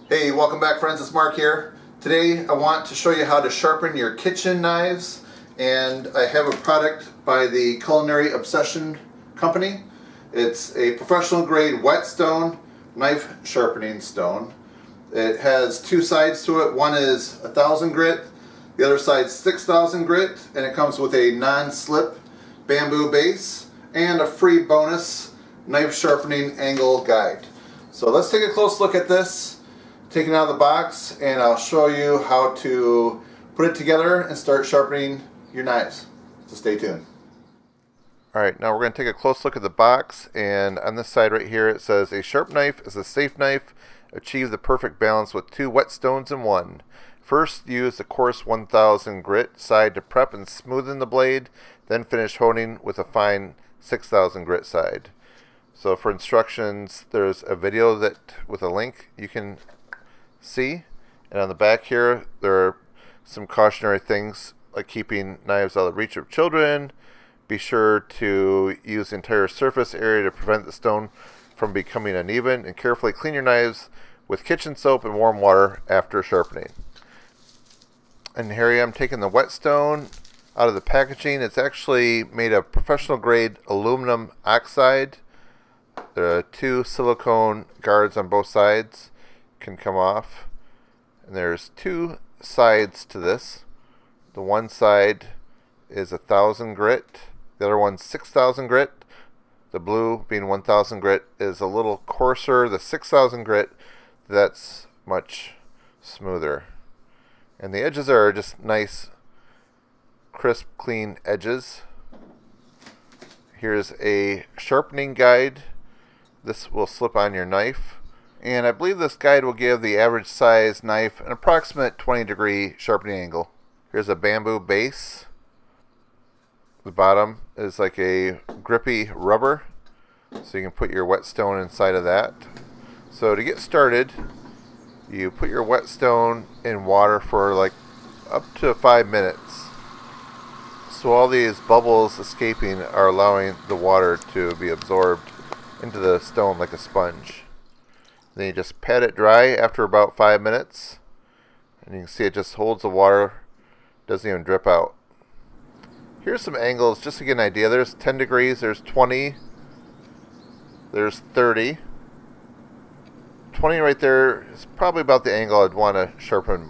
Hey, welcome back friends, it's Mark here. Today I want to show you how to sharpen your kitchen knives, and I have a product by the Culinary Obsession company. It's a professional grade whetstone knife sharpening stone. It has two sides to it. One is 1,000 grit, the other side's 6,000 grit, and it comes with a non-slip bamboo base and a free bonus knife sharpening angle guide. So let's take a close look at this. Take it out of the box and I'll show you how to put it together and start sharpening your knives. So stay tuned. Alright, now we're going to take a close look at the box, and on this side right here it says, "A sharp knife is a safe knife. Achieve the perfect balance with two whetstones in one. First, use the coarse 1000 grit side to prep and smoothen the blade, then finish honing with a fine 6000 grit side." So for instructions, there's a video that with a link you can see, and on the back here there are some cautionary things like keeping knives out of the reach of children. Be sure to use the entire surface area to prevent the stone from becoming uneven, and carefully clean your knives with kitchen soap and warm water after sharpening. And here I am taking the whetstone out of the packaging. It's actually made of professional grade aluminum oxide. There are two silicone guards on both sides, can come off, and there's two sides to this. The one side is 1,000 grit, the other one's 6,000 grit. The blue, being 1,000 grit, is a little coarser. The 6,000 grit, that's much smoother, and the edges are just nice crisp clean edges. Here's a sharpening guide. This will slip on your knife. And I believe this guide will give the average size knife an approximate 20-degree sharpening angle. Here's a bamboo base. The bottom is like a grippy rubber, so you can put your whetstone inside of that. So to get started, you put your whetstone in water for like up to 5 minutes. So all these bubbles escaping are allowing the water to be absorbed into the stone like a sponge. Then you just pat it dry after about 5 minutes, and you can see it just holds the water, doesn't even drip out. Here's some angles just to get an idea. There's 10 degrees, there's 20, there's 30. 20 right there is probably about the angle I'd want to sharpen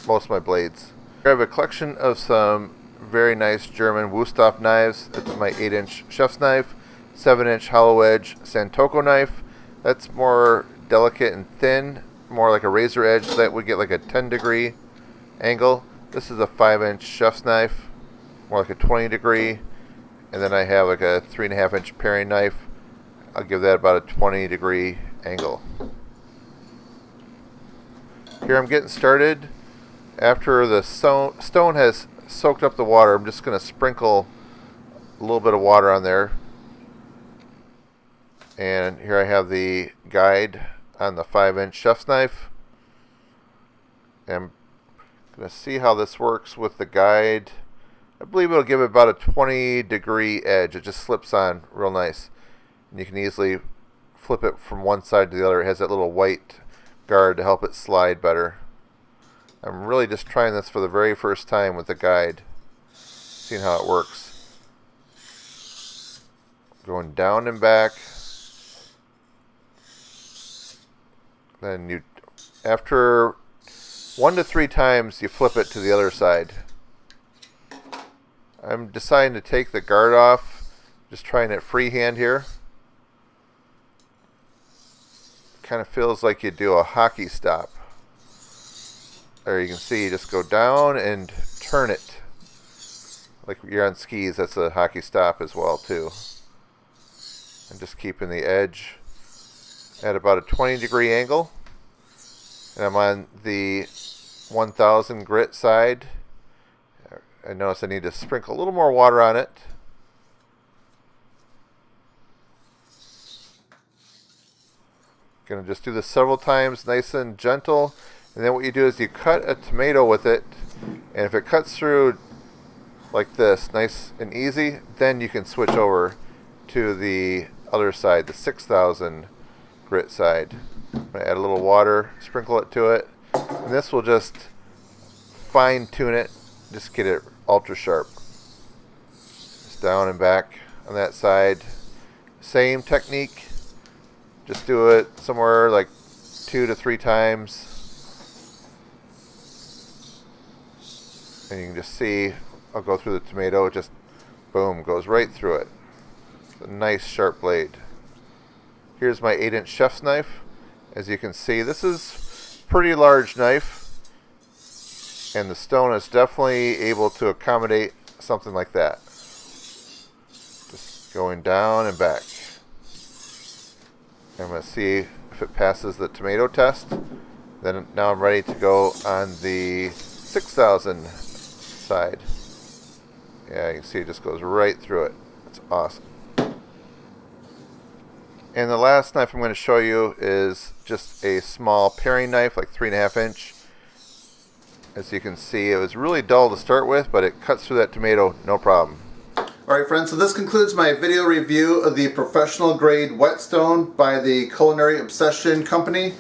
most of my blades. Here I have a collection of some very nice German Wüsthof knives. It's my 8-inch chef's knife, 7-inch hollow edge Santoku knife. That's more delicate and thin, more like a razor edge, so that would get like a 10-degree angle. This is a 5-inch chef's knife, more like a 20-degree. And then I have like a 3.5-inch paring knife. I'll give that about a 20-degree angle. Here I'm getting started. After the stone has soaked up the water, I'm just going to sprinkle a little bit of water on there. And here I have the guide on the 5-inch chef's knife. And I'm going to see how this works with the guide. I believe it'll give it about a 20-degree edge. It just slips on real nice. And you can easily flip it from one side to the other. It has that little white guard to help it slide better. I'm really just trying this for the very first time with the guide, seeing how it works. Going down and back. Then you, after 1 to 3 times, you flip it to the other side. I'm deciding to take the guard off, just trying it freehand here. Kind of feels like you do a hockey stop. There you can see, you just go down and turn it. Like you're on skis, that's a hockey stop as well too. And just keeping the edge at about a 20-degree angle. And I'm on the 1000 grit side. I notice I need to sprinkle a little more water on it. Gonna just do this several times, nice and gentle. And then what you do is you cut a tomato with it, and if it cuts through like this, nice and easy, then you can switch over to the other side, the 6000 grit side. I'm going to add a little water, sprinkle it to it, and this will just fine tune it, just get it ultra sharp. Just down and back on that side. Same technique, just do it somewhere like 2 to 3 times. And you can just see, I'll go through the tomato, it just boom, goes right through it. It's a nice sharp blade. Here's my 8-inch chef's knife. As you can see, this is a pretty large knife, and the stone is definitely able to accommodate something like that. Just going down and back. I'm going to see if it passes the tomato test. Then now I'm ready to go on the 6,000 side. Yeah, you can see it just goes right through it. It's awesome. And the last knife I'm going to show you is just a small paring knife, like 3.5 inch. As you can see, it was really dull to start with, but it cuts through that tomato no problem. Alright friends, so this concludes my video review of the professional grade whetstone by the Culinary Obsession company.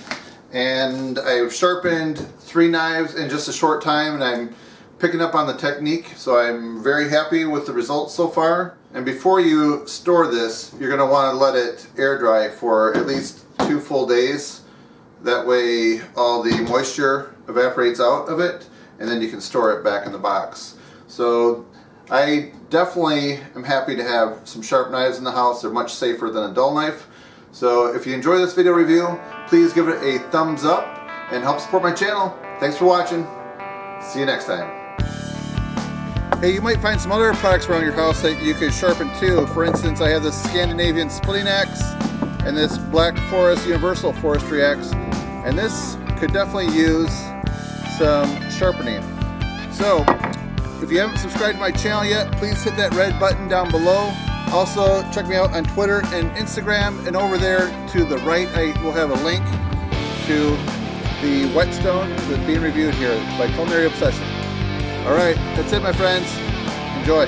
And I've sharpened 3 knives in just a short time, and I'm picking up on the technique, so I'm very happy with the results so far. And before you store this, you're going to want to let it air dry for at least 2 full days. That way all the moisture evaporates out of it, and then you can store it back in the box. So I definitely am happy to have some sharp knives in the house. They're much safer than a dull knife. So if you enjoy this video review, please give it a thumbs up and help support my channel. Thanks for watching. See you next time. Hey, you might find some other products around your house that you could sharpen too. For instance, I have this Scandinavian splitting axe and this Black Forest Universal Forestry axe, and this could definitely use some sharpening. So, if you haven't subscribed to my channel yet, please hit that red button down below. Also, check me out on Twitter and Instagram, and over there to the right I will have a link to the whetstone that's being reviewed here by Culinary Obsession. Alright, that's it my friends. Enjoy.